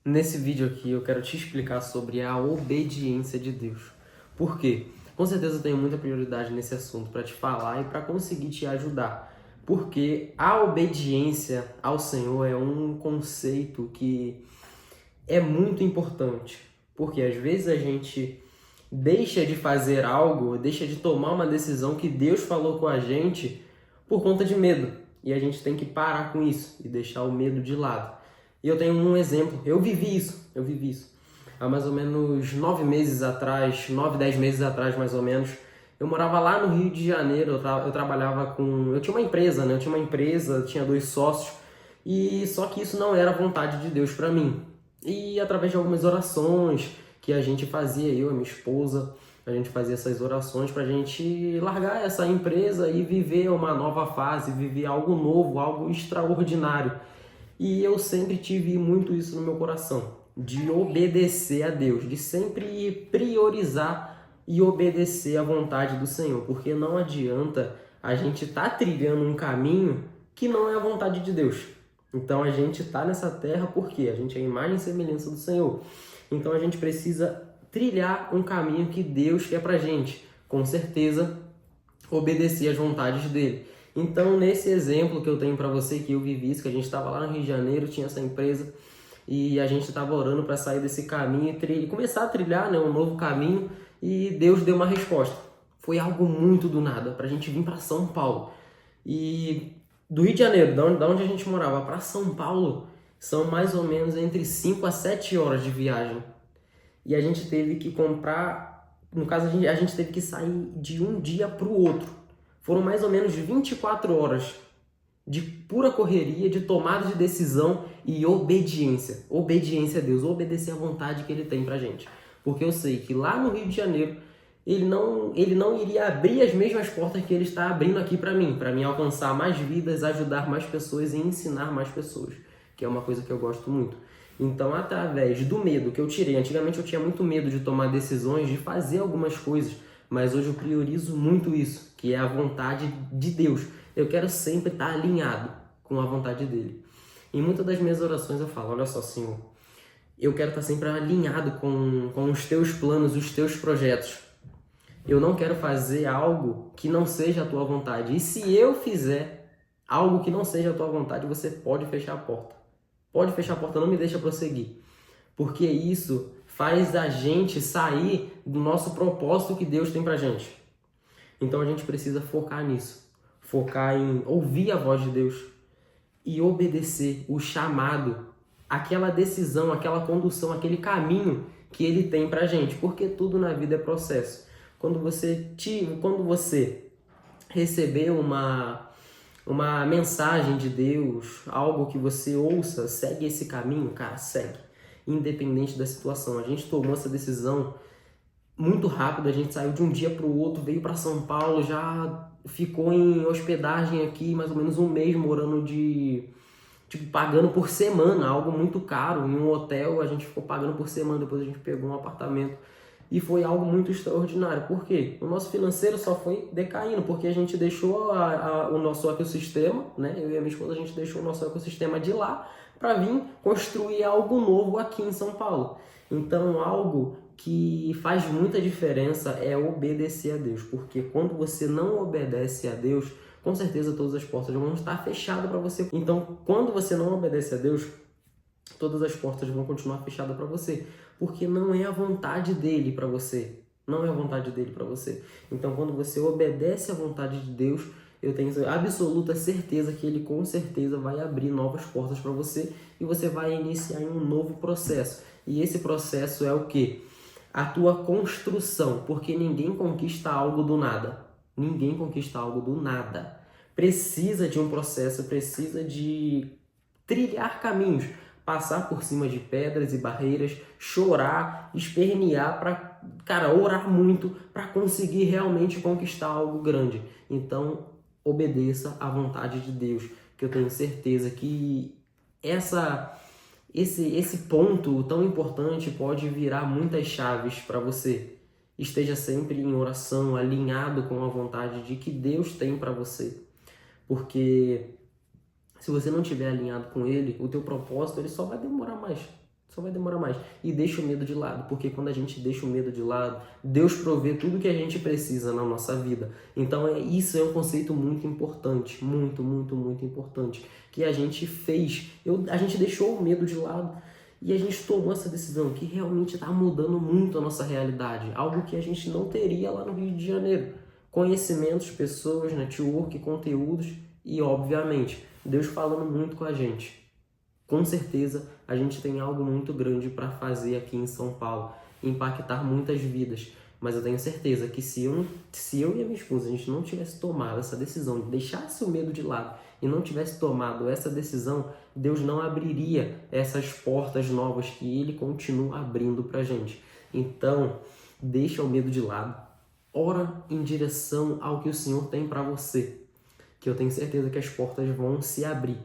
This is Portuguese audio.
Nesse vídeo aqui eu quero te explicar sobre a obediência de Deus. Por quê? Com certeza eu tenho muita prioridade nesse assunto para te falar e para conseguir te ajudar. Porque a obediência ao Senhor é um conceito que é muito importante. Porque às vezes a gente deixa de fazer algo, deixa de tomar uma decisão que Deus falou com a gente por conta de medo. E a gente tem que parar com isso e deixar o medo de lado. E eu tenho um exemplo, eu vivi isso. Há mais ou menos 9 meses atrás, 9, 10 meses atrás mais ou menos, eu morava lá no Rio de Janeiro, eu trabalhava com... Eu tinha uma empresa, né? Eu tinha uma empresa, tinha 2 sócios, e só que isso não era a vontade de Deus para mim. E através de algumas orações que a gente fazia, eu e minha esposa, a gente fazia essas orações para a gente largar essa empresa e viver uma nova fase, viver algo novo, algo extraordinário. E eu sempre tive muito isso no meu coração, de obedecer a Deus, de sempre priorizar e obedecer à vontade do Senhor, porque não adianta a gente estar trilhando um caminho que não é a vontade de Deus. Então a gente está nessa terra porque a gente é a imagem e semelhança do Senhor. Então a gente precisa trilhar um caminho que Deus quer pra gente, com certeza obedecer às vontades dele. Então, nesse exemplo que eu tenho para você, que eu vivi isso, que a gente estava lá no Rio de Janeiro, tinha essa empresa, e a gente estava orando para sair desse caminho e começar a trilhar, né, um novo caminho, e Deus deu uma resposta. Foi algo muito do nada, para a gente vir para São Paulo. E do Rio de Janeiro, da onde a gente morava, para São Paulo, são mais ou menos entre 5 a 7 horas de viagem. E a gente teve que comprar, no caso a gente teve que sair de um dia para o outro. Foram mais ou menos 24 horas de pura correria, de tomada de decisão e obediência. Obediência a Deus, obedecer à vontade que Ele tem pra gente. Porque eu sei que lá no Rio de Janeiro, Ele não iria abrir as mesmas portas que Ele está abrindo aqui para mim alcançar mais vidas, ajudar mais pessoas e ensinar mais pessoas, que é uma coisa que eu gosto muito. Então, através do medo que eu tirei, antigamente eu tinha muito medo de tomar decisões, de fazer algumas coisas, mas hoje eu priorizo muito isso, que é a vontade de Deus. Eu quero sempre estar alinhado com a vontade dele. Em muitas das minhas orações eu falo, olha só, Senhor, eu quero estar sempre alinhado com os teus planos, os teus projetos. Eu não quero fazer algo que não seja a tua vontade. E se eu fizer algo que não seja a tua vontade, você pode fechar a porta. Pode fechar a porta, não me deixa prosseguir. Porque isso faz a gente sair do nosso propósito que Deus tem pra gente. Então a gente precisa focar nisso. Focar em ouvir a voz de Deus e obedecer o chamado, aquela decisão, aquela condução, aquele caminho que Ele tem pra gente. Porque tudo na vida é processo. Quando você receber uma mensagem de Deus, algo que você ouça, segue esse caminho, cara, segue. Independente da situação. A gente tomou essa decisão muito rápido, a gente saiu de um dia para o outro, veio para São Paulo, já ficou em hospedagem aqui mais ou menos um mês morando pagando por semana, algo muito caro. Em um hotel a gente ficou pagando por semana, depois a gente pegou um apartamento. E foi algo muito extraordinário. Por quê? O nosso financeiro só foi decaindo, porque a gente deixou o nosso ecossistema, né? Eu e a minha esposa, a gente deixou o nosso ecossistema de lá para vir construir algo novo aqui em São Paulo. Então, algo que faz muita diferença é obedecer a Deus, porque quando você não obedece a Deus, com certeza todas as portas vão estar fechadas para você. Então, quando você não obedece a Deus, todas as portas vão continuar fechadas para você, porque não é a vontade dele para você. Não é a vontade dele para você. Então, quando você obedece à vontade de Deus, eu tenho absoluta certeza que ele com certeza vai abrir novas portas para você e você vai iniciar um novo processo. E esse processo é o quê? A tua construção, porque ninguém conquista algo do nada. Ninguém conquista algo do nada. Precisa de um processo, precisa de trilhar caminhos, passar por cima de pedras e barreiras, chorar, espernear para, cara, orar muito para conseguir realmente conquistar algo grande. Então, obedeça à vontade de Deus, que eu tenho certeza que esse ponto tão importante pode virar muitas chaves para você. Esteja sempre em oração, alinhado com a vontade de que Deus tem para você. Porque se você não estiver alinhado com Ele, o teu propósito ele só vai demorar mais. só vai demorar mais. E deixa o medo de lado, porque quando a gente deixa o medo de lado, Deus provê tudo que a gente precisa na nossa vida. Então isso é um conceito muito importante, muito, muito, muito importante, que a gente fez. A gente deixou o medo de lado e a gente tomou essa decisão que realmente está mudando muito a nossa realidade, algo que a gente não teria lá no Rio de Janeiro. Conhecimentos, pessoas, network, conteúdos e, obviamente, Deus falando muito com a gente. Com certeza, a gente tem algo muito grande para fazer aqui em São Paulo, impactar muitas vidas. Mas eu tenho certeza que se eu e a minha esposa a gente não tivesse tomado essa decisão, deixasse o medo de lado e não tivesse tomado essa decisão, Deus não abriria essas portas novas que Ele continua abrindo para a gente. Então, deixa o medo de lado, ora em direção ao que o Senhor tem para você, que eu tenho certeza que as portas vão se abrir.